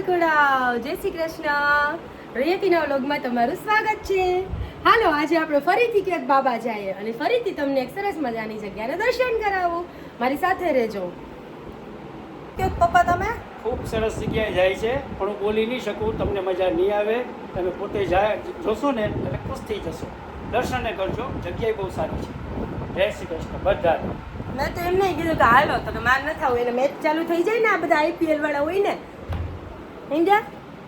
વરકુડા જય શ્રી કૃષ્ણ રેતીના વ્લોગમાં તમારું સ્વાગત છે। હાલો આજે આપણે ફરીથી ક્યાંક બાબા જઈએ અને ફરીથી તમને એક સરસ મજાની જગ્યાના દર્શન કરાવું। મારી સાથે રહેજો। કે પપ્પા તમે ખૂબ સરસ જગ્યાએ જાય છે પણ હું બોલી નહીં શકું, તમને મજા નહીં આવે। તમે પોતે જોશો ને એટલે ખુશ થઈ જશો। દર્શને કરજો, જગ્યાએ બહુ સારી છે। જય શ્રી કૃષ્ણ બધાને। મેં તો એમ નહીં કીધું કે હાલો તો માર ન થાવ, એને મેચ ચાલુ થઈ જાય ને, આ બધા આઈપીએલ વાળા હોય ને ઇન્ડિયા।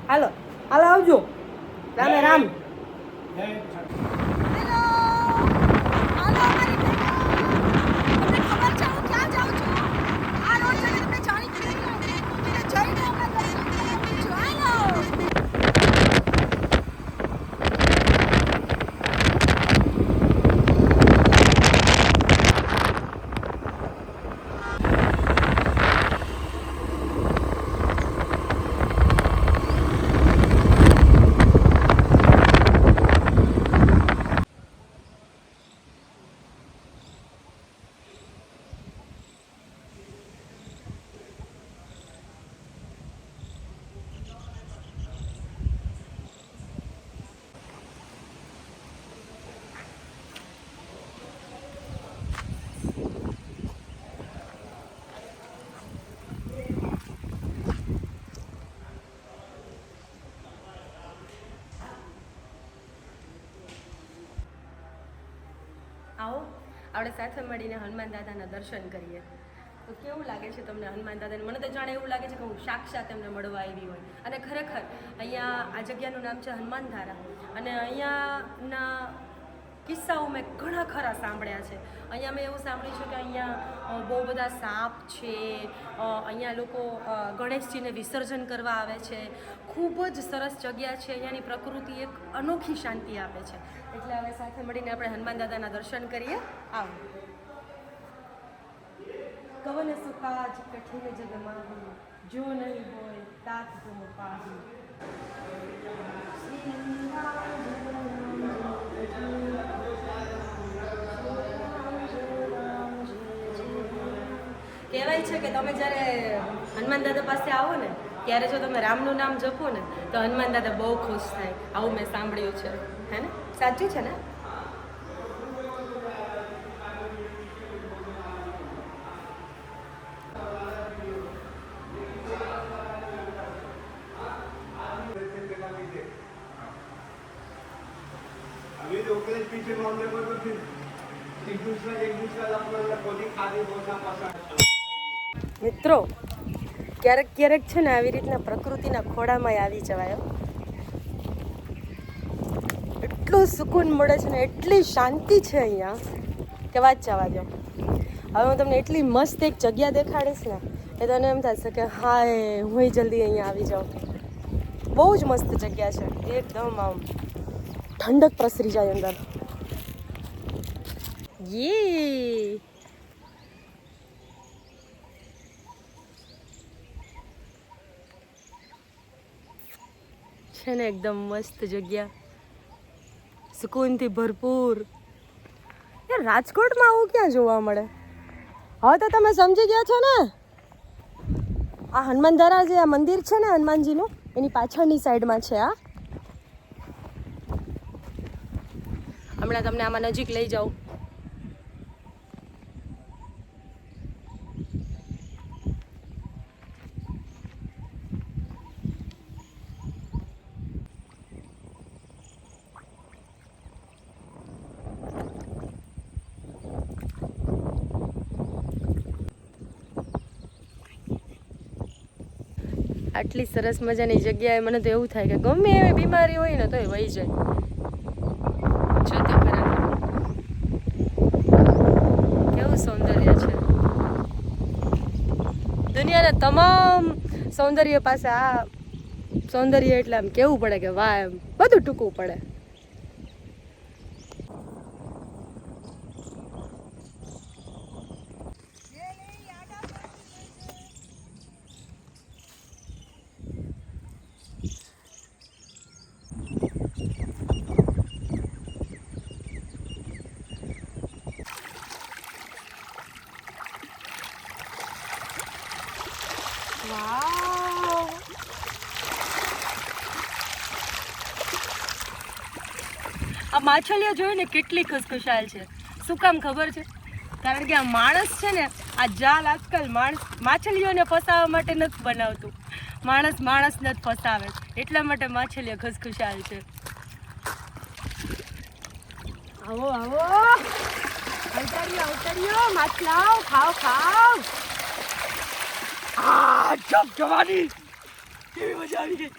હાલો હાલો આવજો, રામે રામ। આવો આપણે સાથે મળીને હનુમાન દાદાના દર્શન કરીએ તો કેવું લાગે છે તમને હનુમાન દાદાને? મને તો જાણે એવું લાગે છે કે હું સાક્ષાત એમને મળવા આવી હોય। અને ખરેખર અહીંયા આ જગ્યાનું નામ છે હનુમાન ધારા અને અહીંયાના કિસ્સાઓ મેં ઘણા ખરા સાંભળ્યા છે। અહીંયા મેં એવું સાંભળ્યું છે કે અહીંયા બહુ બધા સાપ છે, અહીંયા લોકો ગણેશજીને વિસર્જન કરવા આવે છે। ખૂબ જ સરસ જગ્યા છે, અહીંયાની પ્રકૃતિ એક અનોખી શાંતિ આપે છે। એટલે હવે સાથે મળીને આપણે હનુમાન દાદાના દર્શન કરીએ। આવો કવન સુકાજ કઠિન જગમાહી, જો નહીં હોય તાત તુમ પાહી। કહેવાય છે કે તમે જ્યારે હનુમાન દાદા પાસે આવો ને ત્યારે જો તમે રામનું નામ જપો ને તો હનુમાન દાદા બહુ ખુશ થાય, આવું મેં સાંભળ્યું છે। હે ને? સાચું છે ને? મિત્રો ક્યારેક ક્યારેક છે ને આવી રીતના પ્રકૃતિના ખોળામાં આવી જવાય, એટલું સુકૂન મળે છે ને, એટલી શાંતિ છે અહીંયા કે વાત જવા દો। હવે હું તમને એટલી મસ્ત એક જગ્યા દેખાડીશ ને એ તને એમ થશે કે હાય હું જલ્દી અહીંયા આવી જાઉં। બહુ જ મસ્ત જગ્યા છે, એકદમ આમ ઠંડક પ્રસરી જાય અંદર। યે છે ને એકદમ મસ્ત જગ્યા, સુકૂનથી ભરપૂર। યાર રાજકોટમાં આવું ક્યાં જોવા મળે? હવે તો તમે સમજી ગયા છો ને, આ હનુમાન ધારા જે આ મંદિર છે ને હનુમાનજીનું, એની પાછળની સાઈડમાં છે આ। હમણાં તમને આમાં નજીક લઈ જાઉં। આટલી સરસ મજાની જગ્યાએ મને તો એવું થાય કે ગમે એવી બીમારી હોય ને તોય વહી જાય। જો તો ખરા કેવું સૌંદર્ય છે, દુનિયાના તમામ સૌંદર્ય પાસે આ સૌંદર્ય એટલે આમ કેવું પડે કે વાહ, એમ બધું ટૂંકવું પડે। વાવ માછલીઓ જોઈને કેટલી ખુશખુશાલ છે. શું કામ ખબર છે? કારણ કે આ માણસ છે ને, આ જાળ આજકાલ માછલીઓને ફસાવવા માટે નથી બનાવતું. માણસને જ ફસાવે, એટલા માટે માછલીઓ ખુશખુશાલ છે. આવો અવતર્યો માછલાઓ, ખાઓ. જવાની કેવી મજા આવી ગઈ.